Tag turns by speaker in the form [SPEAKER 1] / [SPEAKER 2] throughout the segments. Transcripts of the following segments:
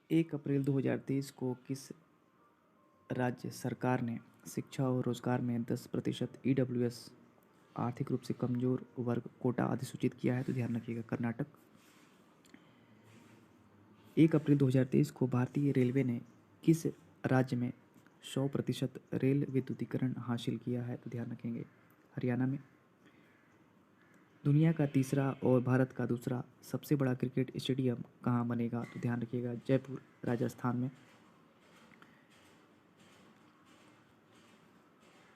[SPEAKER 1] 1 अप्रैल 2023 को किस राज्य सरकार ने शिक्षा और रोजगार में 10% ईडब्ल्यूएस आर्थिक रूप से कमजोर वर्ग कोटा अधिसूचित किया है? तो ध्यान रखिएगा, कर्नाटक। 1 अप्रैल 2023 को भारतीय रेलवे ने किस राज्य में 100% रेल विद्युतीकरण हासिल किया है? तो ध्यान रखेंगे, हरियाणा में। दुनिया का तीसरा और भारत का दूसरा सबसे बड़ा क्रिकेट स्टेडियम कहाँ बनेगा? तो ध्यान रखिएगा, जयपुर, राजस्थान में।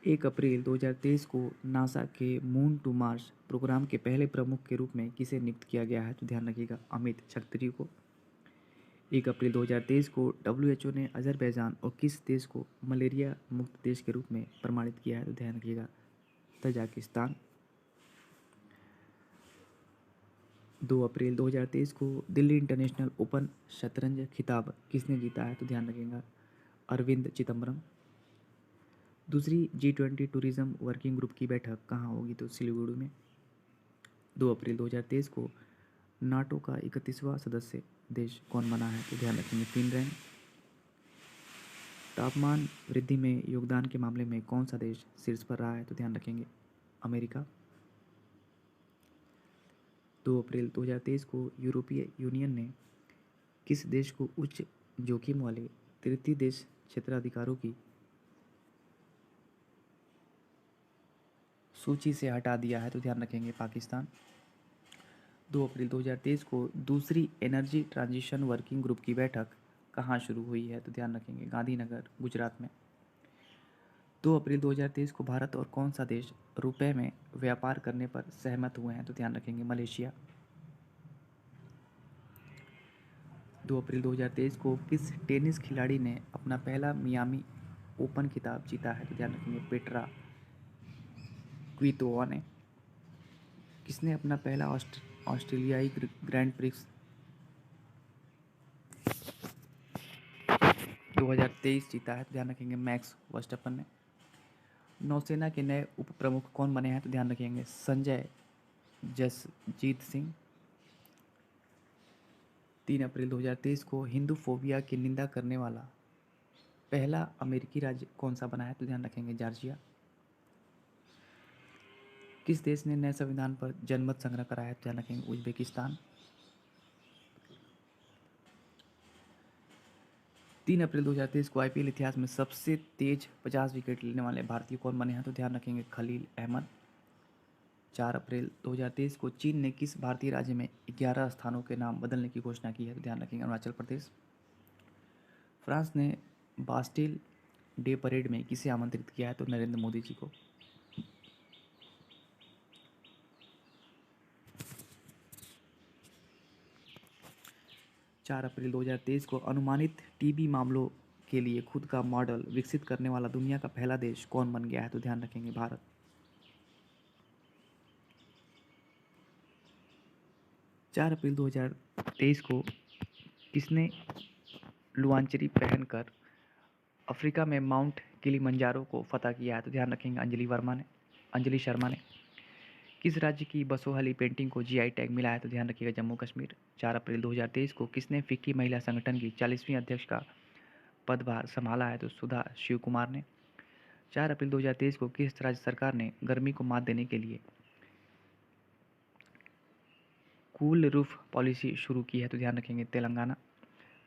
[SPEAKER 1] 1 अप्रैल 2023 को नासा के मून टू मार्स प्रोग्राम के पहले प्रमुख के रूप में किसे नियुक्त किया गया है? तो ध्यान रखिएगा, अमित छत्री को। 1 अप्रैल 2023 को WHO ने अजरबैजान और किस देश को मलेरिया मुक्त देश के रूप में प्रमाणित किया है? तो ध्यान रखिएगा, तजाकिस्तान। 2 अप्रैल 2023 को दिल्ली इंटरनेशनल ओपन शतरंज खिताब किसने जीता है? तो ध्यान रखिएगा, अरविंद चिदम्बरम। दूसरी G20 टूरिज्म वर्किंग ग्रुप की बैठक कहाँ होगी? तो सिलीगुड़ी में। 2 अप्रैल 2023 को नाटो का 31वां सदस्य देश कौन बना है? तो ध्यान रखेंगे, फिनलैंड। तापमान वृद्धि में योगदान के मामले में कौन सा देश शीर्ष पर रहा है? तो ध्यान रखेंगे, अमेरिका। 2 अप्रैल 2023 को यूरोपीय यूनियन ने किस देश को उच्च जोखिम वाले तृतीय देश क्षेत्राधिकारों की सूची से हटा दिया है? तो ध्यान रखेंगे, पाकिस्तान। 2 अप्रैल 2023 को दूसरी एनर्जी ट्रांजिशन वर्किंग ग्रुप की बैठक कहाँ शुरू हुई है? तो ध्यान रखेंगे, गांधीनगर, गुजरात में। 2 अप्रैल 2023 को भारत और कौन सा देश रुपए में व्यापार करने पर सहमत हुए हैं? तो ध्यान रखेंगे, मलेशिया। 2 अप्रैल 2023 को किस टेनिस खिलाड़ी ने अपना पहला मियामी ओपन खिताब जीता है? तो ध्यान रखेंगे, पेट्रा क्वितोवा ने। किसने अपना पहला ऑस्ट्रेलियाई ग्रैंड प्रिक्स 2023 जीता है? तो ध्यान रखेंगे, मैक्स वर्स्टैपन ने। नौसेना के नए उप प्रमुख कौन बने हैं? तो ध्यान रखेंगे, संजय जसजीत सिंह। 3 अप्रैल 2023 को हिंदू फोबिया की निंदा करने वाला पहला अमेरिकी राज्य कौन सा बना है? तो ध्यान रखेंगे, जॉर्जिया। किस देश ने नए संविधान पर जनमत संग्रह कराया है? तो ध्यान रखेंगे, उज्बेकिस्तान। 3 अप्रैल 2023 को IPL इतिहास में सबसे तेज 50 विकेट लेने वाले भारतीय कौन बने हैं? तो ध्यान रखेंगे, खलील अहमद। 4 अप्रैल 2023 को चीन ने किस भारतीय राज्य में 11 स्थानों के नाम बदलने की घोषणा की है? तो ध्यान रखेंगे, अरुणाचल प्रदेश। फ्रांस ने बास्टिल डे परेड में किसे आमंत्रित किया है? तो नरेंद्र मोदी जी को। 4 अप्रैल 2023 को अनुमानित TB मामलों के लिए खुद का मॉडल विकसित करने वाला दुनिया का पहला देश कौन बन गया है? तो ध्यान रखेंगे, भारत। 4 अप्रैल 2023 को किसने लुआंचरी पहनकर अफ्रीका में माउंट किलिमंजारो को फतह किया है? तो ध्यान रखेंगे, अंजलि शर्मा ने। किस राज्य की बसोहली पेंटिंग को GI टैग मिला है? तो ध्यान रखिएगा, जम्मू कश्मीर। 4 अप्रैल 2023 को किसने फिक्की महिला संगठन की 40वीं अध्यक्ष का पदभार संभाला है? तो सुधा शिव कुमार ने। 4 अप्रैल 2023 को किस राज्य सरकार ने गर्मी को मात देने के लिए कूल रूफ पॉलिसी शुरू की है? तो ध्यान रखेंगे, तेलंगाना।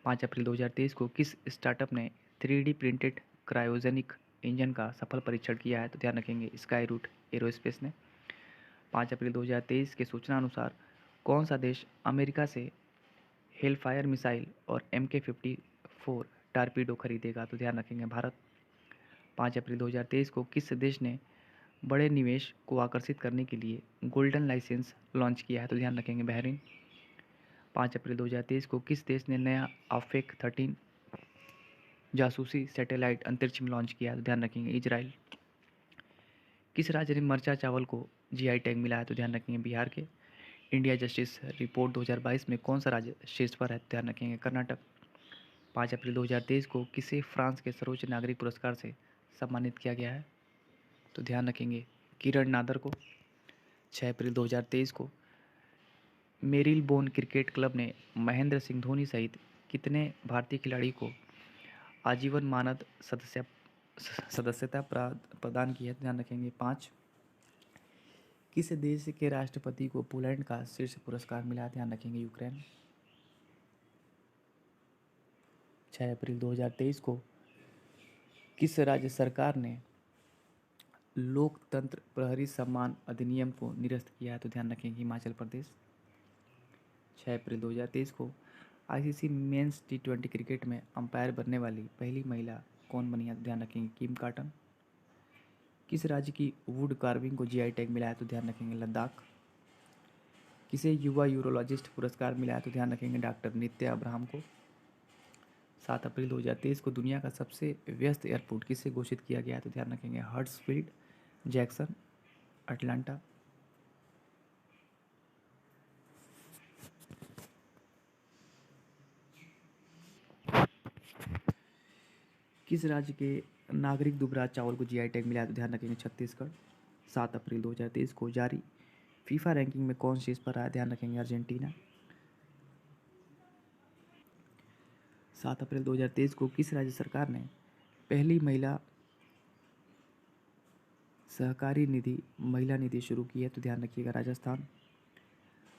[SPEAKER 1] 5 अप्रैल 2023 को किस स्टार्टअप ने 3D प्रिंटेड क्रायोजेनिक इंजन का सफल परीक्षण किया है? तो ध्यान रखेंगे, स्काई रूट एरोस्पेस ने। 5 अप्रैल 2023 के सूचना अनुसार कौन सा देश अमेरिका से हेलफायर मिसाइल और MK-54 टारपीडो खरीदेगा? तो ध्यान रखेंगे, भारत। 5 अप्रैल 2023 को किस देश ने बड़े निवेश को आकर्षित करने के लिए गोल्डन लाइसेंस लॉन्च किया है? तो ध्यान रखेंगे, बहरीन। 5 अप्रैल 2023 को किस देश ने नया आफेक 13 जासूसी सैटेलाइट अंतरिक्ष में लॉन्च किया है? तो ध्यान रखेंगे, इजराइल। किस राज्य ने मरचा चावल को GI टैग मिला है? तो ध्यान रखेंगे, बिहार के। इंडिया जस्टिस रिपोर्ट 2022 में कौन सा राज्य शीर्ष पर है? तो ध्यान रखेंगे, कर्नाटक। 5 अप्रैल 2023 को किसे फ्रांस के सर्वोच्च नागरिक पुरस्कार से सम्मानित किया गया है? तो ध्यान रखेंगे, किरण नादर को। 6 अप्रैल 2023 को मेरिलबोन क्रिकेट क्लब ने महेंद्र सिंह धोनी सहित कितने भारतीय खिलाड़ी को आजीवन मानद सदस्यता प्रदान की है? तो ध्यान रखेंगे 5। किस देश के राष्ट्रपति को पोलैंड का शीर्ष पुरस्कार मिला है? ध्यान रखेंगे यूक्रेन। 6 अप्रैल 2023 को किस राज्य सरकार ने लोकतंत्र प्रहरी सम्मान अधिनियम को निरस्त किया है? तो ध्यान रखेंगे हिमाचल प्रदेश। 6 अप्रैल 2023 को आईसीसी मेंस T20 क्रिकेट में अंपायर बनने वाली पहली महिला कौन बनी है? तो ध्यान रखेंगे किम कार्टन। किस राज्य की वुड कार्विंग को जीआई टैग मिला है? तो ध्यान रखेंगे लद्दाख। किसे युवा यूरोलॉजिस्ट पुरस्कार मिला है? तो ध्यान रखेंगे डॉक्टर नित्या अब्राहम को। 7 अप्रैल 2023 को दुनिया का सबसे व्यस्त एयरपोर्ट किसे घोषित किया गया है? तो ध्यान रखेंगे हर्ट्सफील्ड जैक्सन अटलांटा। किस राज्य के नागरिक दुबराज चावल को जीआई टैग मिला है? तो ध्यान रखेंगे छत्तीसगढ़। 7 अप्रैल 2023 को जारी फीफा रैंकिंग में कौन शीर्ष पर रहा है? ध्यान रखेंगे अर्जेंटीना। 7 अप्रैल 2023 को किस राज्य सरकार ने पहली महिला सहकारी महिला निधि शुरू की है? तो ध्यान रखिएगा राजस्थान।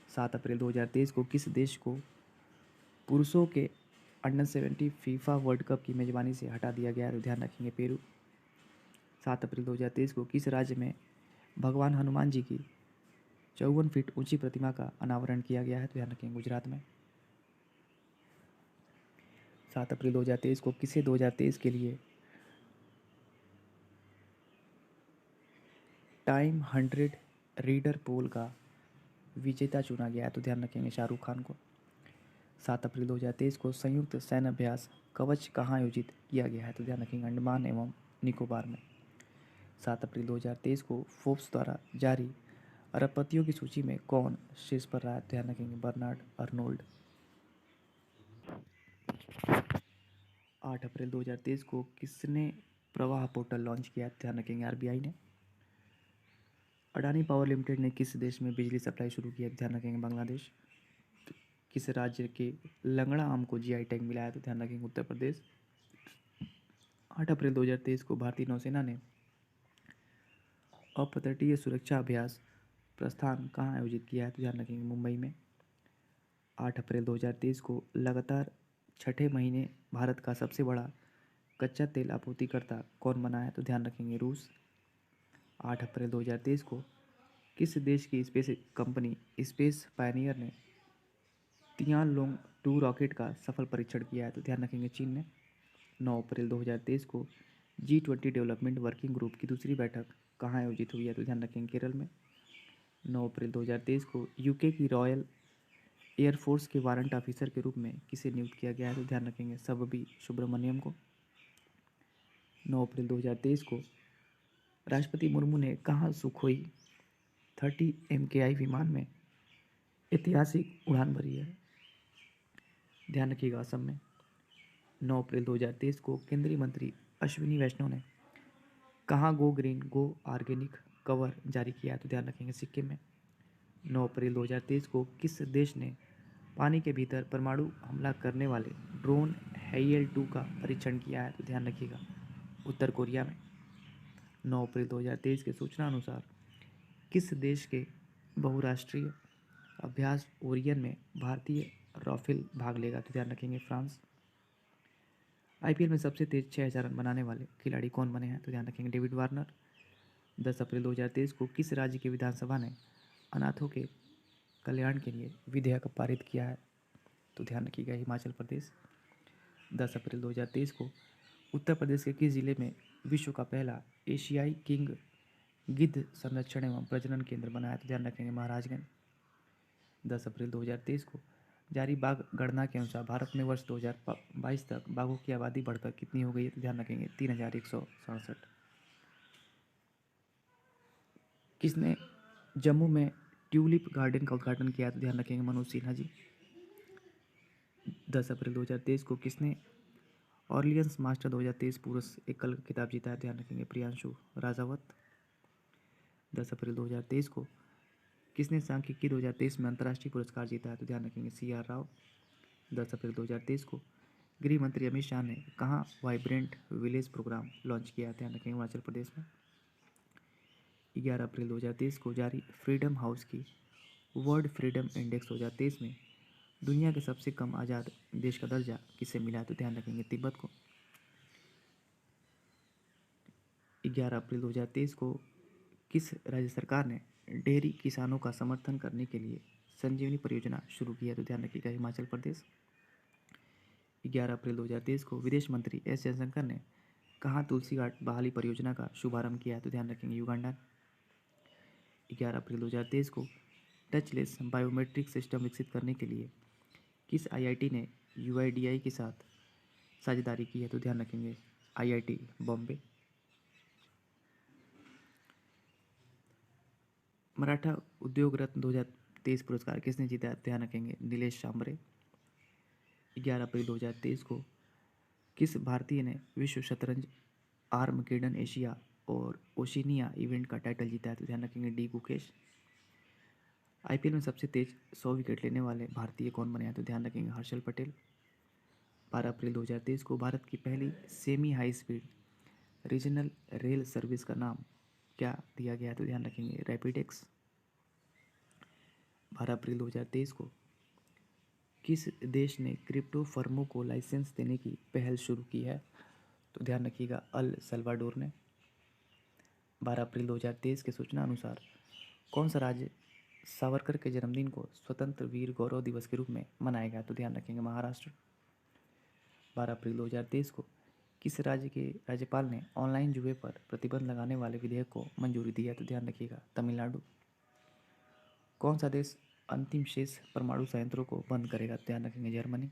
[SPEAKER 1] 7 अप्रैल 2023 को किस देश को पुरुषों के अंडर-17 फीफा वर्ल्ड कप की मेजबानी से हटा दिया गया है? तो ध्यान रखेंगे पेरू। 7 अप्रैल 2023 को किस राज्य में भगवान हनुमान जी की 54 फीट ऊंची प्रतिमा का अनावरण किया गया है? तो ध्यान रखेंगे गुजरात में। 7 अप्रैल 2023 को किसे 2023 के लिए टाइम 100 रीडर पोल का विजेता चुना गया है? तो ध्यान रखेंगे शाहरुख खान को। 7 अप्रैल 2023 को संयुक्त सैन्य अभ्यास कवच कहाँ आयोजित किया गया है? तो ध्यान रखेंगे अंडमान एवं निकोबार में। 7 अप्रैल 2023 को फोर्ब्स द्वारा जारी अरबपतियों की सूची में कौन शीर्ष पर रहा है? ध्यान रखेंगे बर्नार्ड अर्नोल्ड। 8 अप्रैल 2023 को किसने प्रवाह पोर्टल लॉन्च किया? ध्यान रखेंगे आरबीआई ने। अडानी पावर लिमिटेड ने किस देश में बिजली सप्लाई शुरू की है? ध्यान रखेंगे बांग्लादेश। किस राज्य के लंगड़ा आम को जीआई टैग मिला है? तो ध्यान रखेंगे उत्तर प्रदेश। 8 अप्रैल 2023 को भारतीय नौसेना ने अपतटीय सुरक्षा अभ्यास प्रस्थान कहाँ आयोजित किया है? तो ध्यान रखेंगे मुंबई में। 8 अप्रैल 2023 को लगातार छठे महीने भारत का सबसे बड़ा कच्चा तेल आपूर्तिकर्ता कौन बना है? तो ध्यान रखेंगे रूस। 8 अप्रैल 2023 को किस देश की स्पेस कंपनी स्पेस पायनियर ने तियानलोंग 2 रॉकेट का सफल परीक्षण किया है? तो ध्यान रखेंगे चीन ने। 9 अप्रैल 2023 को G20 डेवलपमेंट वर्किंग ग्रुप की दूसरी बैठक कहाँ आयोजित हुई है? तो ध्यान रखेंगे केरल में। 9 अप्रैल 2023 को यूके की रॉयल एयरफोर्स के वारंट ऑफिसर के रूप में किसे नियुक्त किया गया है? तो ध्यान रखेंगे सबबी सुब्रमण्यम को। 9 अप्रैल 2023 को राष्ट्रपति मुर्मू ने कहाँ सुखोई 30 MKI विमान में ऐतिहासिक उड़ान भरी है? ध्यान रखिएगा असम में। 9 अप्रैल 2023 को केंद्रीय मंत्री अश्विनी वैष्णव ने कहाँ गो ग्रीन गो ऑर्गेनिक कवर जारी किया है? तो ध्यान रखेंगे सिक्किम में। 9 अप्रैल 2023 को किस देश ने पानी के भीतर परमाणु हमला करने वाले ड्रोन हेइयल-2 का परीक्षण किया है? तो ध्यान रखिएगा उत्तर कोरिया में। 9 अप्रैल 2023 के सूचना अनुसार किस देश के बहुराष्ट्रीय अभ्यास ओरियन में भारतीय राफेल भाग लेगा? तो ध्यान रखेंगे फ्रांस। आईपीएल में सबसे तेज 6000 रन बनाने वाले खिलाड़ी कौन बने हैं? तो ध्यान रखेंगे डेविड वार्नर। 10 अप्रैल 2023 को किस राज्य की विधानसभा ने अनाथों के कल्याण के लिए विधेयक पारित किया है? तो ध्यान रखिएगा हिमाचल प्रदेश। 10 अप्रैल 2023 को उत्तर प्रदेश के किस जिले में विश्व का पहला एशियाई किंग गिद्ध संरक्षण एवं प्रजनन केंद्र बना है? तो ध्यान रखेंगे महाराजगंज। 10 अप्रैल 2023 को जारी बाघ गणना के अनुसार भारत में वर्ष 2022 तक बाघों की आबादी बढ़कर कितनी हो गई है? तो ध्यान रखेंगे 3167। किसने जम्मू में ट्यूलिप गार्डन का उद्घाटन किया? तो ध्यान रखेंगे मनोज सिन्हा जी। 10 अप्रैल 2023 को किसने ऑर्लियंस मास्टर 2023 पुरुष एकल खिताब जीता है? ध्यान रखेंगे प्रियांशु राजावत। 10 अप्रैल 2023 को किसने सांख्यिकी 2023 में अंतर्राष्ट्रीय पुरस्कार जीता है? तो ध्यान रखेंगे CR राव। 10 अप्रैल 2023 को गृह मंत्री अमित शाह ने कहाँ वाइब्रेंट विलेज प्रोग्राम लॉन्च किया? ध्यान रखेंगे हिमाचल प्रदेश में। 11 अप्रैल 2023 को जारी फ्रीडम हाउस की वर्ल्ड फ्रीडम इंडेक्स 2023 में दुनिया के सबसे कम आज़ाद देश का दर्जा किसे मिला? तो ध्यान रखेंगे तिब्बत को। 11 अप्रैल 2023 को किस राज्य सरकार ने डेयरी किसानों का समर्थन करने के लिए संजीवनी परियोजना शुरू की है? तो ध्यान रखिएगा हिमाचल प्रदेश। 11 अप्रैल 2023 को विदेश मंत्री एस जयशंकर ने कहाँ तुलसी घाट बहाली परियोजना का शुभारंभ किया है? तो ध्यान रखेंगे युगांडा। 11 अप्रैल 2023 को टचलेस बायोमेट्रिक सिस्टम विकसित करने के लिए किस आईआईटी ने यूआईडीआई के साथ साझेदारी की है? तो ध्यान रखेंगे आईआईटी बॉम्बे। मराठा उद्योग रत्न 2023 पुरस्कार किसने जीता है? ध्यान रखेंगे नीलेश शांबरे। 11 अप्रैल 2023 को किस भारतीय ने विश्व शतरंज आर्मगेडन एशिया और ओशिनिया इवेंट का टाइटल जीता है? तो ध्यान रखेंगे डी गुकेश। आईपीएल में सबसे तेज 100 विकेट लेने वाले भारतीय कौन बने हैं? तो ध्यान रखेंगे हर्षल पटेल। 12 अप्रैल 2023 को भारत की पहली semi high speed regional rail service का नाम क्या दिया गया है? तो ध्यान रखेंगे रैपिडेक्स। 12 अप्रैल 2023 को किस देश ने क्रिप्टो फर्मों को लाइसेंस देने की पहल शुरू की है? तो ध्यान रखिएगा अल सल्वाडोर ने। 12 अप्रैल 2023 के सूचना अनुसार कौन सा राज्य सावरकर के जन्मदिन को स्वतंत्र वीर गौरव दिवस के रूप में मनाएगा? तो ध्यान रखेंगे महाराष्ट्र। 12 अप्रैल 2023 को किस राज्य के राज्यपाल ने ऑनलाइन जुए पर प्रतिबंध लगाने वाले विधेयक को मंजूरी दी है? तो ध्यान रखिएगा तमिलनाडु। कौन सा देश अंतिम शेष परमाणु संयंत्रों को बंद करेगा? ध्यान रखेंगे जर्मनी।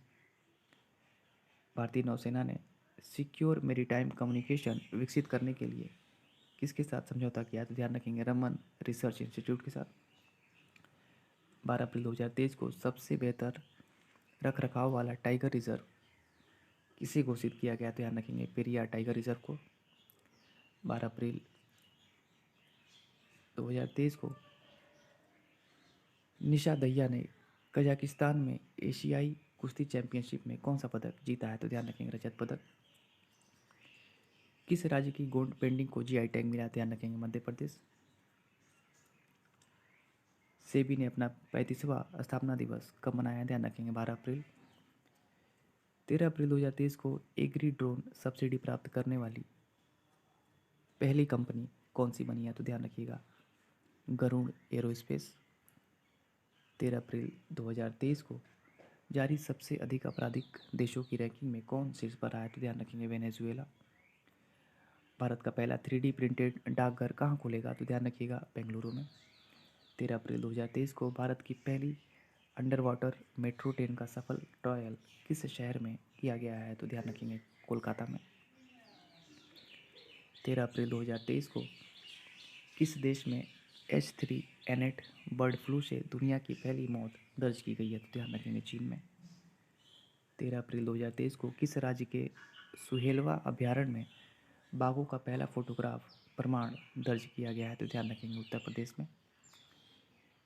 [SPEAKER 1] भारतीय नौसेना ने सिक्योर मेरीटाइम कम्युनिकेशन विकसित करने के लिए किसके साथ समझौता किया? तो ध्यान रखेंगे रमन रिसर्च इंस्टीट्यूट के साथ। 12 अप्रैल 2023 को सबसे बेहतर रख रखाव वाला टाइगर रिजर्व किसे घोषित किया गया? ध्यान रखेंगे पेरियार टाइगर रिजर्व को। 12 अप्रैल 2023 को निशा दहिया ने कजाकिस्तान में एशियाई कुश्ती चैंपियनशिप में कौन सा पदक जीता है? तो ध्यान रखेंगे रजत पदक। किस राज्य की गोल्ड पेंटिंग को जीआई टैग मिला? ध्यान रखेंगे मध्य प्रदेश। सेबी ने अपना 35वां स्थापना दिवस कब मनाया? ध्यान रखेंगे 12 अप्रैल। 13 अप्रैल 2023 को एग्री ड्रोन सब्सिडी प्राप्त करने वाली पहली कंपनी कौन सी बनी है? तो ध्यान रखिएगा गरुड़ एरोस्पेस। 13 अप्रैल 2023 को जारी सबसे अधिक आपराधिक देशों की रैंकिंग में कौन शीर्ष पर रहा है? तो ध्यान रखेंगे वेनेजुएला। भारत का पहला 3D प्रिंटेड डाकघर कहाँ खुलेगा? तो ध्यान रखिएगा बेंगलुरु में। 13 अप्रैल 2023 को भारत की पहली अंडर वाटर मेट्रो ट्रेन का सफल ट्रायल किस शहर में किया गया है? तो ध्यान रखेंगे कोलकाता में। 13 अप्रैल 2023 को किस देश में H3N8 बर्ड फ्लू से दुनिया की पहली मौत दर्ज की गई है? तो ध्यान रखेंगे चीन में। 13 अप्रैल 2023 को किस राज्य के सुहेलवा अभ्यारण्य में बाघों का पहला फोटोग्राफ प्रमाण दर्ज किया गया है? तो ध्यान रखेंगे उत्तर प्रदेश में।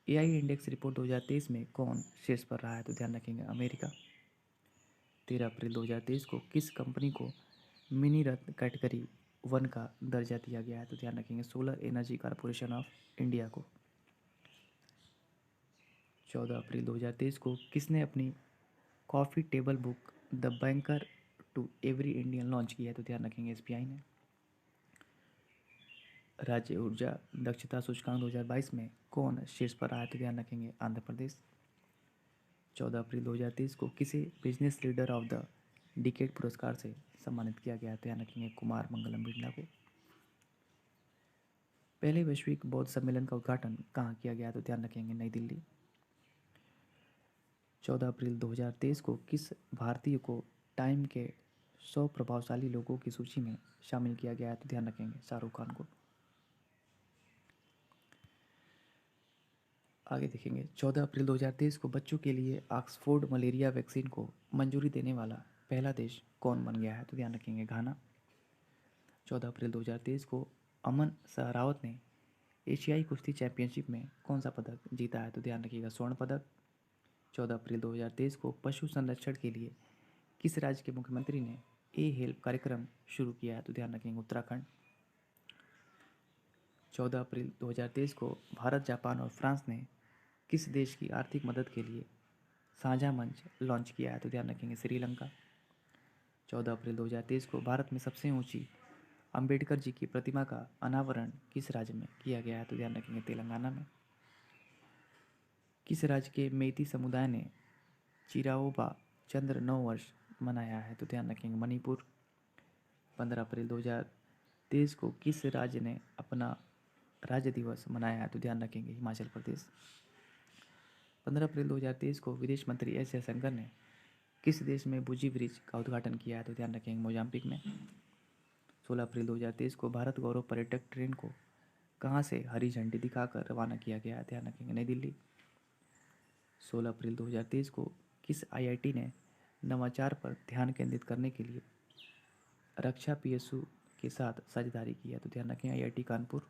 [SPEAKER 1] एआई इंडेक्स रिपोर्ट 2023 में कौन शीर्ष पर रहा है? तो ध्यान रखेंगे अमेरिका। 13 अप्रैल 2023 को किस कंपनी को मिनी रत्न कैटेगरी 1 का दर्जा दिया गया है? तो ध्यान रखेंगे solar energy corporation of India को। 14 अप्रैल 2023 को किसने अपनी coffee table book the banker to every Indian launch किया है? तो ध्यान रखेंगे एसबीआई ने। राज्य ऊर्जा दक्षता सूचकांक 2022 में कौन शीर्ष पर रहा है? तो ध्यान रखेंगे आंध्र प्रदेश। 14 अप्रैल 2023 को किसे business leader of the decade पुरस्कार से सम्मानित किया गया है? ध्यान रखेंगे कुमार मंगलम बिरला को। पहले वैश्विक बौद्ध सम्मेलन का उद्घाटन कहाँ किया गया? तो ध्यान रखेंगे नई दिल्ली। 14 अप्रैल 2023 को किस भारतीय को टाइम के 100 प्रभावशाली लोगों की सूची में शामिल किया गया है? तो ध्यान रखेंगे शाहरुख खान को। आगे देखेंगे 14 अप्रैल 2023 को बच्चों के लिए ऑक्सफोर्ड मलेरिया वैक्सीन को मंजूरी देने वाला पहला देश कौन बन गया है? तो ध्यान रखेंगे घाना। 14 अप्रैल 2023 को अमन सहरावत ने एशियाई कुश्ती चैंपियनशिप में कौन सा पदक जीता है? तो ध्यान रखिएगा स्वर्ण पदक। 14 अप्रैल 2023 को पशु संरक्षण के लिए किस राज्य के मुख्यमंत्री ने ए हेल्प कार्यक्रम शुरू किया है? तो ध्यान रखेंगे उत्तराखंड। 14 अप्रैल 2023 को भारत, जापान और फ्रांस ने किस देश की आर्थिक मदद के लिए साझा मंच लॉन्च किया है? तो ध्यान रखेंगे श्रीलंका। 14 अप्रैल 2023 को भारत में सबसे ऊंची अंबेडकर जी की प्रतिमा का अनावरण किस राज्य में किया गया है? तो ध्यान रखेंगे तेलंगाना में। किस राज्य के मेइती समुदाय ने चिराओबा चंद्र नव वर्ष मनाया है? तो ध्यान रखेंगे मणिपुर। 15 अप्रैल 2023 को किस राज्य ने अपना राज्य दिवस मनाया है? तो ध्यान रखेंगे हिमाचल प्रदेश। 15 अप्रैल 2023 को विदेश मंत्री एस जयशंकर ने किस देश में बुजी ब्रिज का उद्घाटन किया है? तो ध्यान रखेंगे मोजाम्बिक में। 16 अप्रैल 2023 को भारत गौरव पर्यटक ट्रेन को कहाँ से हरी झंडी दिखाकर रवाना किया गया है? ध्यान रखेंगे नई दिल्ली। 16 अप्रैल 2023 को किस आईआईटी ने नवाचार पर ध्यान केंद्रित करने के लिए रक्षा पीएसयू के साथ साझेदारी की है? तो ध्यान रखें आईआईटी कानपुर।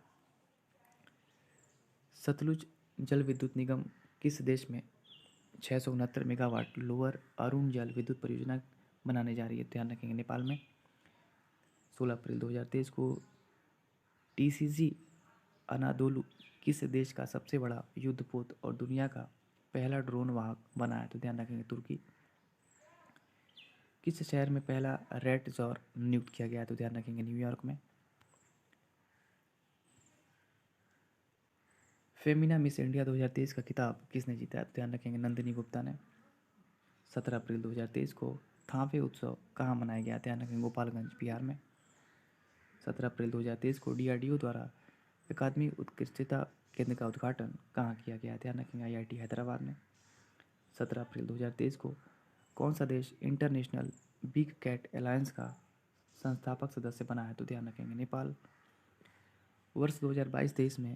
[SPEAKER 1] सतलुज जल विद्युत निगम किस देश में 669 मेगावाट लोअर अरुण जल विद्युत परियोजना बनाने जा रही है? ध्यान रखेंगे नेपाल में। 16 अप्रैल 2023 को टीसीजी अनादोलु किस देश का सबसे बड़ा युद्धपोत और दुनिया का पहला ड्रोन वाहक बना है? तो ध्यान रखेंगे तुर्की। किस शहर में पहला रेड जॉर नियुक्त किया गया है? तो ध्यान रखेंगे न्यूयॉर्क में। फेमिना मिस इंडिया 2023 का खिताब किसने जीता है? तो ध्यान रखेंगे नंदिनी गुप्ता ने। 17 अप्रैल 2023 को थावे उत्सव कहाँ मनाया गया? ध्यान रखेंगे गोपालगंज बिहार में। 17 अप्रैल 2023 को डीआरडीओ द्वारा अकादमी उत्कृष्टता केंद्र का उद्घाटन कहाँ किया गया? ध्यान रखेंगे आईआईटी हैदराबाद में। 17 अप्रैल 2023 को कौन सा देश इंटरनेशनल बिग कैट अलायंस का संस्थापक सदस्य बना है? तो ध्यान रखेंगे नेपाल। वर्ष 2022-23 में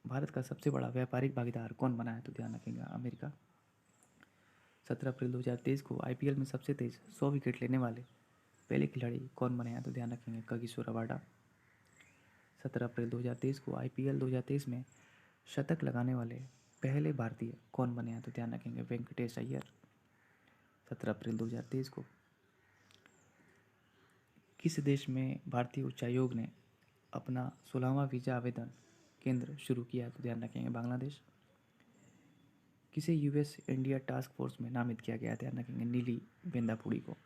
[SPEAKER 1] भारत का सबसे बड़ा व्यापारिक भागीदार कौन बना है? तो ध्यान रखेंगे अमेरिका। 17 अप्रैल 2023 को आईपीएल में सबसे तेज 100 विकेट लेने वाले पहले खिलाड़ी कौन बने हैं? तो ध्यान रखेंगे कागिसो रबाडा। 17 अप्रैल 2023 को आईपीएल 2023 में शतक लगाने वाले पहले भारतीय कौन बने हैं? तो ध्यान रखेंगे वेंकटेश अय्यर। 17 अप्रैल 2023 को किस देश में भारतीय उच्चायोग ने अपना 16वां वीज़ा आवेदन केंद्र शुरू किया है? तो ध्यान रखेंगे बांग्लादेश। किसे यूएस इंडिया टास्क फोर्स में नामित किया गया? ध्यान रखेंगे नीली बेंदापुड़ी को।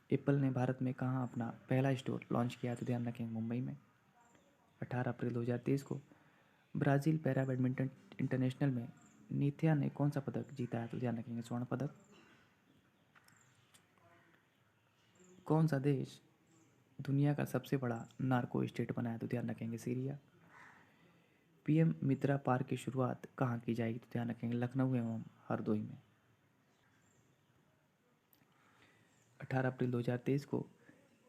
[SPEAKER 1] एप्पल ने भारत में कहाँ अपना पहला स्टोर लॉन्च किया? तो ध्यान रखेंगे मुंबई में। 18 अप्रैल 2023 को ब्राज़ील पैरा बैडमिंटन इंटरनेशनल में निथिया ने कौन सा पदक जीता है? तो ध्यान रखेंगे स्वर्ण पदक। कौन सा देश दुनिया का सबसे बड़ा नार्को स्टेट बना है? तो ध्यान रखेंगे सीरिया। पीएम मित्रा पार्क की शुरुआत कहाँ की जाएगी? तो ध्यान रखेंगे लखनऊ एवं हरदोई में। 18 अप्रैल 2023 को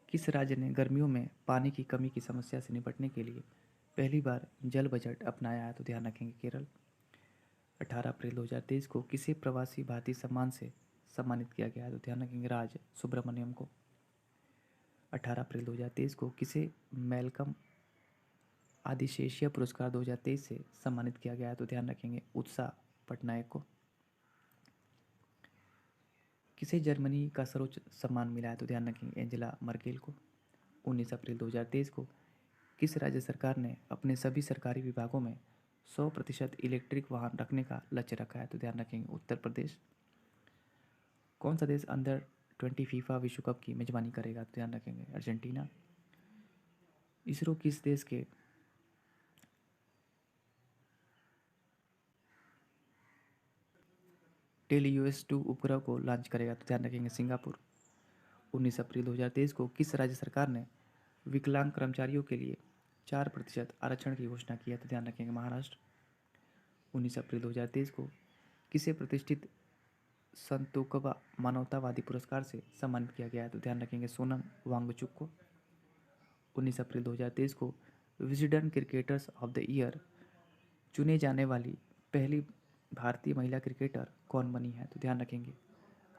[SPEAKER 1] किस राज्य ने गर्मियों में पानी की कमी की समस्या से निपटने के लिए पहली बार जल बजट अपनाया है? तो ध्यान रखेंगे केरल। 18 अप्रैल 2023 को किसे प्रवासी भारतीय सम्मान से सम्मानित किया गया है? तो ध्यान रखेंगे राज सुब्रमण्यम को। 18 अप्रैल 2023 को किसे मेलकम आदिशेषिया पुरस्कार 2023 से सम्मानित किया गया है? तो ध्यान रखेंगे उत्साह पटनायक को। किसे जर्मनी का सर्वोच्च सम्मान मिला है? तो ध्यान रखेंगे एंजेला मर्केल को। 19 अप्रैल 2023 को किस राज्य सरकार ने अपने सभी सरकारी विभागों में 100% इलेक्ट्रिक वाहन रखने का लक्ष्य रखा है? तो ध्यान रखेंगे उत्तर प्रदेश। कौन सा देश अंडर 20 फीफा विश्व कप की मेजबानी करेगा? तो ध्यान रखेंगे अर्जेंटीना। इसरो किस देश के टेलीयूएस-2 उपग्रह को लॉन्च करेगा? तो ध्यान रखेंगे सिंगापुर। 19 अप्रैल 2023 को किस राज्य सरकार ने विकलांग कर्मचारियों के लिए 4% आरक्षण की घोषणा की है? तो ध्यान रखेंगे महाराष्ट्र। 19 अप्रैल 2023 को किसे प्रतिष्ठित संतोकबा मानवतावादी पुरस्कार से सम्मानित किया गया है? तो ध्यान रखेंगे सोनम वांगचुक को। 19 अप्रैल 2023 को Wisden cricketers of the year चुने जाने वाली पहली भारतीय महिला क्रिकेटर कौन बनी है? तो ध्यान रखेंगे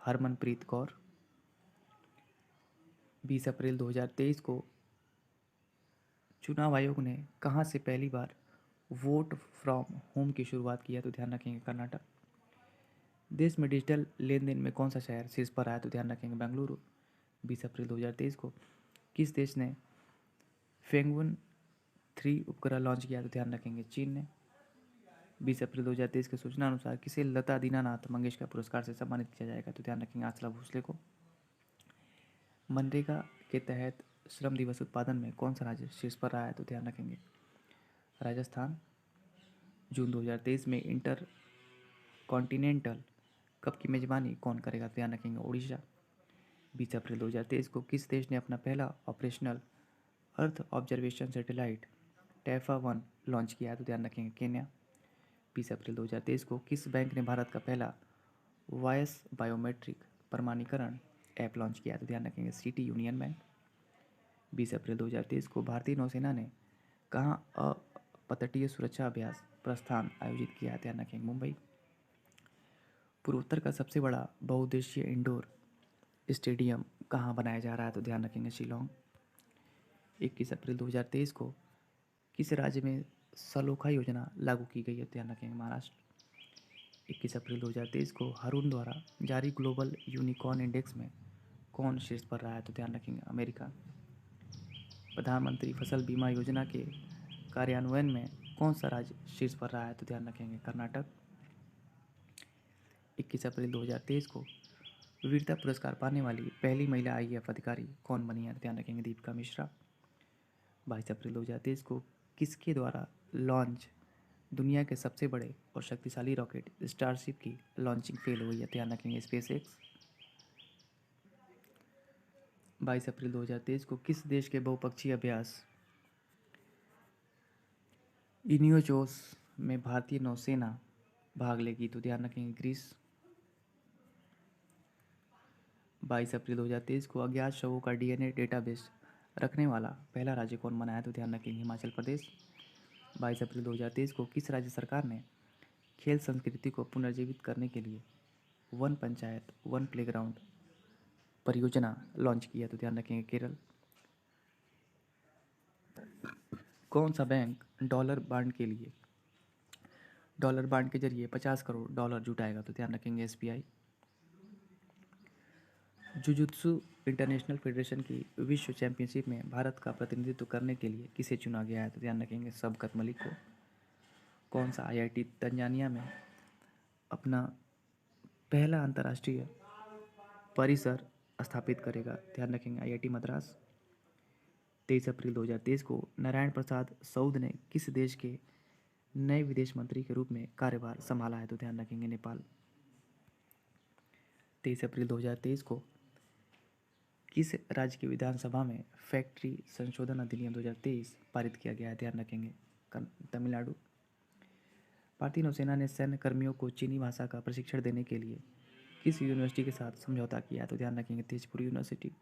[SPEAKER 1] हरमनप्रीत कौर। 20 अप्रैल 2023 को चुनाव आयोग ने कहाँ से पहली बार वोट फ्रॉम होम की शुरुआत की है? तो ध्यान रखेंगे कर्नाटक। देश में डिजिटल लेन देन में कौन सा शहर शीर्ष पर आया, तो ध्यान रखेंगे बेंगलुरु। 20 अप्रैल 2023 को किस देश ने फेंगुन 3 उपग्रह लॉन्च किया, तो ध्यान रखेंगे चीन ने। 20 अप्रैल 2023 की सूचना अनुसार किसे लता दीनानाथ मंगेशकर पुरस्कार से सम्मानित किया जाएगा, तो ध्यान रखेंगे आंचला भोसले को। मनरेगा के तहत श्रम दिवस उत्पादन में कौन सा राज्य शीर्ष पर रहा है, तो ध्यान रखेंगे राजस्थान। जून 2023 में इंटर कॉन्टिनेंटल कप की मेजबानी कौन करेगा, तो ध्यान रखेंगे उड़ीसा। 20 अप्रैल 2023 को किस देश ने अपना पहला operational earth observation satellite Taifa 1 launch किया है, तो ध्यान रखेंगे केन्या। 20 अप्रैल 2023 को किस बैंक ने भारत का पहला वॉयस बायोमेट्रिक प्रमाणीकरण ऐप लॉन्च किया है, तो ध्यान रखेंगे सिटी यूनियन बैंक। 20 अप्रैल 2023 को भारतीय नौसेना ने कहाँ अपतटीय सुरक्षा अभ्यास प्रस्थान आयोजित किया है, ध्यान रखेंगे मुंबई। पूर्वोत्तर का सबसे बड़ा बहुउद्देशीय इंडोर स्टेडियम कहाँ बनाया जा रहा है, तो ध्यान रखेंगे शिलोंग। 21 अप्रैल 2023 को किस राज्य में सलोखा योजना लागू की गई है, तो ध्यान रखेंगे महाराष्ट्र। 21 अप्रैल 2023 को हारून द्वारा जारी ग्लोबल यूनिकॉर्न इंडेक्स में कौन शीर्ष पर रहा है, तो ध्यान रखेंगे अमेरिका। प्रधानमंत्री फसल बीमा योजना के कार्यान्वयन में कौन सा राज्य शीर्ष पर रहा है, तो ध्यान रखेंगे कर्नाटक। 21 अप्रैल 2023 को वीरता पुरस्कार पाने वाली पहली महिला आईएएफ अधिकारी कौन बनी है, तो ध्यान रखेंगे दीपिका मिश्रा। 22 अप्रैल 2023 को किसके द्वारा लॉन्च दुनिया के सबसे बड़े और शक्तिशाली रॉकेट स्टारशिप की लॉन्चिंग फेल हुई है, ध्यान रखेंगे स्पेस एक्स। 22 अप्रैल 2023 को किस देश के बहुपक्षीय अभ्यास इनियोचोस में भारतीय नौसेना भाग लेगी, तो ध्यान रखेंगे ग्रीस। 22 अप्रैल 2023 को अज्ञात शवों का डीएनए डेटाबेस रखने वाला पहला राज्य कौन बना है, तो ध्यान रखेंगे हिमाचल प्रदेश। 22 अप्रैल 2023 को किस राज्य सरकार ने खेल संस्कृति को पुनर्जीवित करने के लिए वन पंचायत वन प्लेग्राउंड परियोजना लॉन्च की है, तो ध्यान रखेंगे केरल। कौन सा बैंक डॉलर बांड के जरिए $50 करोड़ जुटाएगा, तो ध्यान रखेंगे एसबीआई। जुजुत्सु इंटरनेशनल फेडरेशन की विश्व चैंपियनशिप में भारत का प्रतिनिधित्व करने के लिए किसे चुना गया है, तो ध्यान रखेंगे सबकत मलिक को। कौन सा आईआईटी तंजानिया में अपना पहला अंतर्राष्ट्रीय परिसर स्थापित करेगा, ध्यान रखेंगे आईआईटी मद्रास। 23 अप्रैल 2023 को नारायण प्रसाद सऊद ने किस देश के नए विदेश मंत्री के रूप में कार्यभार संभाला है, तो ध्यान रखेंगे नेपाल। 23 अप्रैल 2023 को किस राज्य की विधानसभा में फैक्ट्री संशोधन अधिनियम 2023 पारित किया गया है, ध्यान रखेंगे तमिलनाडु। भारतीय नौसेना ने सैन्य कर्मियों को चीनी भाषा का प्रशिक्षण देने के लिए किस यूनिवर्सिटी के साथ समझौता किया है, तो ध्यान रखेंगे तेजपुर यूनिवर्सिटी।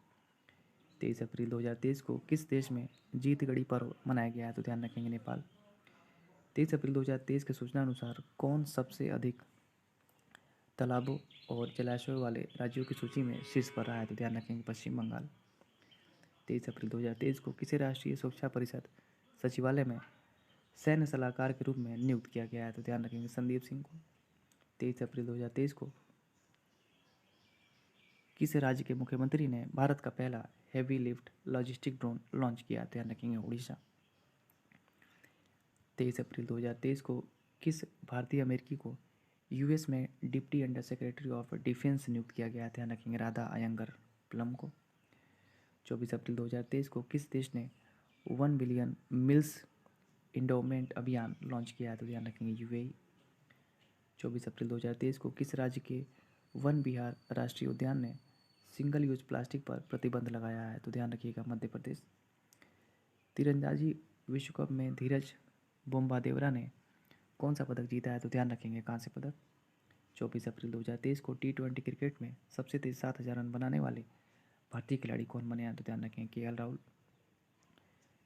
[SPEAKER 1] 23 अप्रैल 2023 को किस देश में जीतगढ़ी पर्व मनाया गया है, तो ध्यान रखेंगे नेपाल। 23 अप्रैल 2023 की सूचना अनुसार कौन सबसे अधिक तालाबों और जलाशयों वाले राज्यों की सूची में शीर्ष पर रहा है, तो ध्यान रखेंगे पश्चिम बंगाल। 23 अप्रैल 2023 को किसी राष्ट्रीय सुरक्षा परिषद सचिवालय में सैन्य सलाहकार के रूप में नियुक्त किया गया है, तो ध्यान रखेंगे संदीप सिंह को। 23 अप्रैल 2023 को किस राज्य के मुख्यमंत्री ने भारत का पहला heavy lift logistic drone launch किया, ध्यान रखेंगे उड़ीसा। 23 अप्रैल 2023 को किस भारतीय अमेरिकी को यूएस में deputy under secretary of defence नियुक्त किया गया, ध्यान रखेंगे राधा अयंगर प्लम को। 24 अप्रैल 2023 को किस देश ने 1 बिलियन मिल्स इंडोमेंट अभियान लॉन्च किया है, तो ध्यान रखेंगे यूएई। 24 अप्रैल 2023 को किस राज्य के वन विहार राष्ट्रीय उद्यान ने सिंगल यूज प्लास्टिक पर प्रतिबंध लगाया है, तो ध्यान रखिएगा मध्य प्रदेश। तीरंदाजी विश्व कप में धीरज बोम्बादेवरा ने कौन सा पदक जीता है, तो ध्यान रखेंगे कांस्य पदक। 24 अप्रैल 2023 को T20 क्रिकेट में सबसे तेज 7,000 रन बनाने वाले भारतीय खिलाड़ी कौन बने हैं, तो ध्यान रखेंगे केएल राहुल।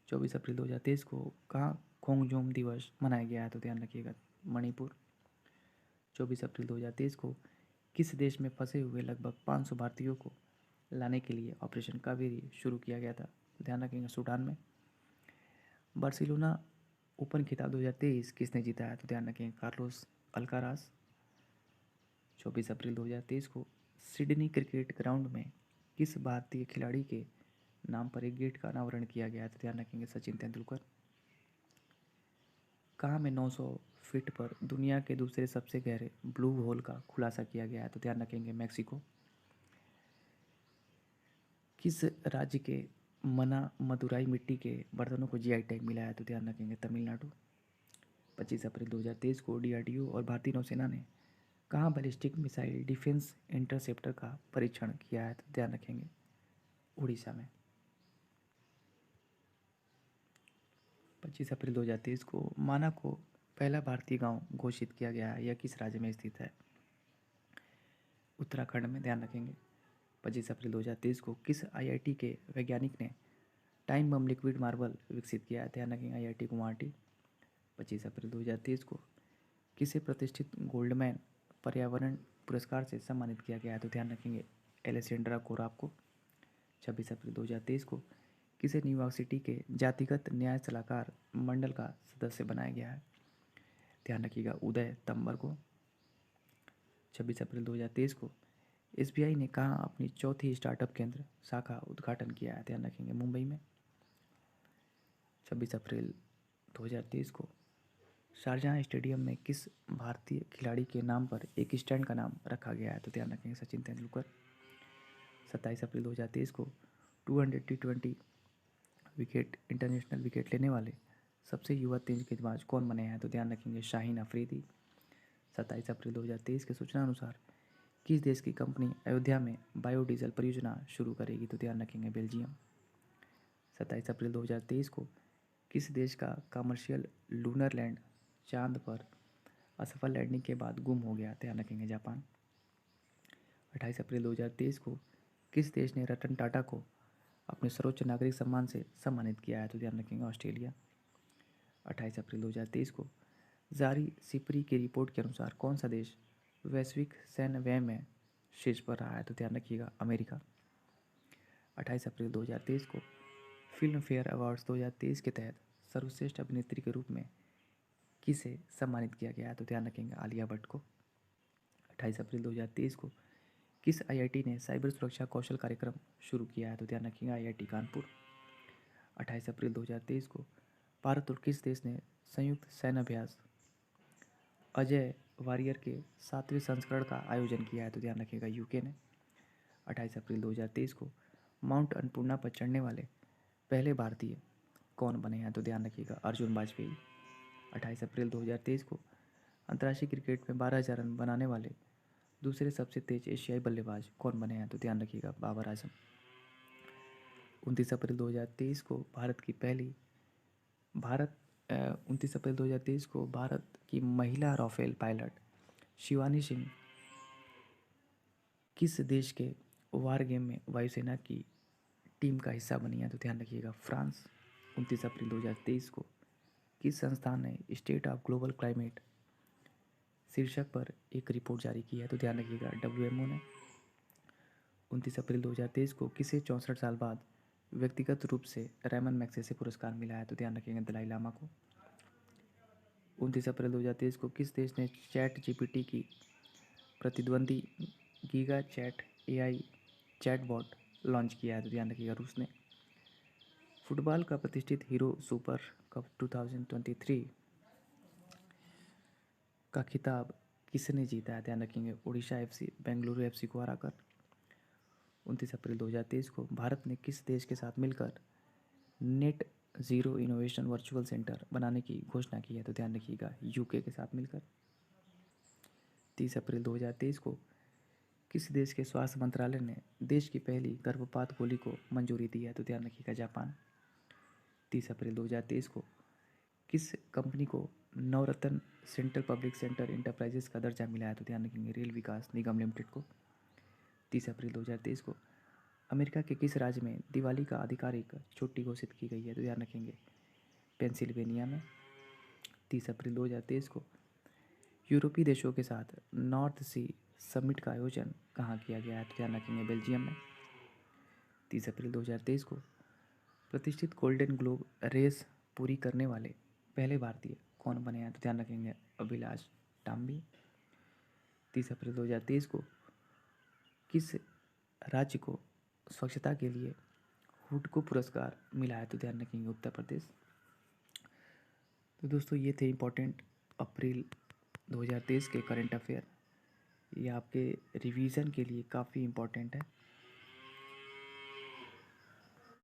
[SPEAKER 1] 24 अप्रैल 2023 को कहाँ खोंगजोम दिवस मनाया गया है, तो ध्यान रखिएगा मणिपुर। 24 अप्रैल 2023 को किस देश में फंसे हुए लगभग 500 भारतीयों को लाने के लिए ऑपरेशन कावेरी शुरू किया गया था, ध्यान रखेंगे सूडान में। बार्सिलोना ओपन खिताब 2023 किसने जीता है, तो ध्यान रखेंगे कार्लोस अल्काराज। 24 अप्रैल 2023 को सिडनी क्रिकेट ग्राउंड में किस भारतीय खिलाड़ी के नाम पर एक गेट का अनावरण किया गया है? तो ध्यान रखेंगे सचिन तेंदुलकर। कहाँ में 900 फीट पर दुनिया के दूसरे सबसे गहरे ब्लू होल का खुलासा किया गया है? तो ध्यान रखेंगे मैक्सिको। किस राज्य के मना मदुराई मिट्टी के बर्तनों को जीआई टैग मिला है? तो ध्यान रखेंगे तमिलनाडु। 25 अप्रैल 2023 को डीआरडीओ और भारतीय नौसेना ने कहाँ बैलिस्टिक मिसाइल डिफेंस इंटरसेप्टर का परीक्षण किया है? तो ध्यान रखेंगे उड़ीसा में। 25 अप्रैल 2023 को माना को पहला भारतीय गांव घोषित किया गया है। यह किस राज्य में स्थित है? उत्तराखंड में। ध्यान रखेंगे। 25 अप्रैल 2023 को किस आईआईटी के वैज्ञानिक ने टाइम बम लिक्विड मार्बल विकसित किया है? ध्यान रखेंगे आईआईटी गुवाहाटी। 25 अप्रैल 2023 को किसे प्रतिष्ठित गोल्डमैन पर्यावरण पुरस्कार से सम्मानित किया गया है? तो ध्यान रखेंगे एलेसेंड्रा कोराप को। 26 अप्रैल 2023 को किसे न्यूयॉर्क सिटी के जातिगत न्याय सलाहकार मंडल का सदस्य बनाया गया है? ध्यान रखिएगा उदय तंबर को। 26 अप्रैल 2023 को एसबीआई ने कहाँ अपनी चौथी स्टार्टअप केंद्र शाखा उद्घाटन किया है? ध्यान रखेंगे मुंबई में। 26 अप्रैल 2023 को शारजाह स्टेडियम में किस भारतीय खिलाड़ी के नाम पर एक स्टैंड का नाम रखा गया है? तो ध्यान रखेंगे सचिन तेंदुलकर। 27 अप्रैल 2023 को 200 T20 विकेट इंटरनेशनल विकेट लेने वाले सबसे युवा तेज गेंदबाज कौन बने हैं? तो ध्यान रखेंगे शाहीन अफरीदी। 27 अप्रैल 2023 के सूचना अनुसार किस देश की कंपनी अयोध्या में बायोडीजल परियोजना शुरू करेगी? तो ध्यान रखेंगे बेल्जियम। 27 अप्रैल 2023 को किस देश का कमर्शियल लूनर लैंड चांद पर असफल लैंडिंग के बाद गुम हो गया? ध्यान रखेंगे जापान। 28 अप्रैल 2023 को किस देश ने रतन टाटा को अपने सर्वोच्च नागरिक सम्मान से सम्मानित किया है? तो ध्यान रखेंगे ऑस्ट्रेलिया। 28 अप्रैल 2023 को जारी सिपरी की रिपोर्ट के अनुसार कौन सा देश वैश्विक सैन्य व्यय में शीर्ष पर रहा है? तो ध्यान रखिएगा अमेरिका। 28 अप्रैल 2023 को फिल्म फेयर अवार्ड्स 2023 के तहत सर्वश्रेष्ठ अभिनेत्री के रूप में किसे सम्मानित किया गया है? तो ध्यान रखेंगे आलिया भट्ट को। 28 अप्रैल 2023 को किस आईआईटी ने साइबर सुरक्षा कौशल कार्यक्रम शुरू किया है? तो ध्यान रखिएगा आईआईटी कानपुर। 28 अप्रैल 2023 को भारत और किस देश ने संयुक्त सैन्य अभ्यास अजय वारियर के 7वें संस्करण का आयोजन किया है? तो ध्यान रखिएगा यूके ने। 28 अप्रैल 2023 को माउंट अन्नपूर्णा पर चढ़ने वाले पहले भारतीय कौन बने हैं? तो ध्यान रखिएगा अर्जुन वाजपेयी। 28 अप्रैल 2023 को अंतर्राष्ट्रीय क्रिकेट में 12,000 रन बनाने वाले दूसरे सबसे तेज एशियाई बल्लेबाज कौन बने हैं? तो ध्यान रखिएगा बाबर आजम। 29 अप्रैल 2023 को भारत 29 अप्रैल 2023 को भारत की महिला राफेल पायलट शिवानी सिंह किस देश के वार गेम में वायुसेना की टीम का हिस्सा बनी है? तो ध्यान रखिएगा फ्रांस। 29 अप्रैल 2023 को किस संस्थान ने स्टेट ऑफ ग्लोबल क्लाइमेट शीर्षक पर एक रिपोर्ट जारी की है? तो ध्यान रखिएगा डब्ल्यूएमओ ने। 29 अप्रैल 2023 को किसे 64 साल बाद व्यक्तिगत रूप से रैमन मैग्सेसे पुरस्कार मिला है? तो ध्यान रखेंगे दलाई लामा को। 29 अप्रैल 2023 को किस देश ने चैट जीपीटी की प्रतिद्वंदी giga chad AI chatbot launch किया है? तो ध्यान रखिएगा रूस ने। फुटबॉल का प्रतिष्ठित हीरो सुपर कप 2023 का खिताब किसने जीता है? ध्यान रखेंगे ओडिशा एफसी बेंगलुरु एफसी को हराकर। 29 अप्रैल 2023 को भारत ने किस देश के साथ मिलकर net zero innovation virtual centre बनाने की घोषणा की है? तो ध्यान रखिएगा यूके के साथ मिलकर। 30 अप्रैल 2023 को किस देश के स्वास्थ्य मंत्रालय ने देश की पहली गर्भपात गोली को मंजूरी दी है? तो ध्यान रखिएगा जापान। 30 अप्रैल 2023 को किस कंपनी को नवरत्न सेंट्रल पब्लिक सेंटर इंटरप्राइजेस का दर्जा मिला है? तो ध्यान रखेंगे रेल विकास निगम लिमिटेड को। 30 अप्रैल 2023 को अमेरिका के किस राज्य में दिवाली का आधिकारिक छुट्टी घोषित की गई है? तो ध्यान रखेंगे पेंसिल्वेनिया में। 30 अप्रैल 2023 को यूरोपीय देशों के साथ नॉर्थ सी समिट का आयोजन कहाँ किया गया है? तो ध्यान रखेंगे बेल्जियम में। 30 अप्रैल 2023 को प्रतिष्ठित गोल्डन ग्लोब रेस पूरी करने वाले पहले भारतीय कौन बने हैं? तो ध्यान रखेंगे अभिलाष टाम्बी। 30 अप्रैल 2023 को किस राज्य को स्वच्छता के लिए हुडको पुरस्कार मिला है? तो ध्यान रखेंगे उत्तर प्रदेश। तो दोस्तों ये थे इम्पोर्टेंट अप्रैल 2023 के करंट अफेयर। ये आपके रिवीजन के लिए काफ़ी इम्पोर्टेंट है।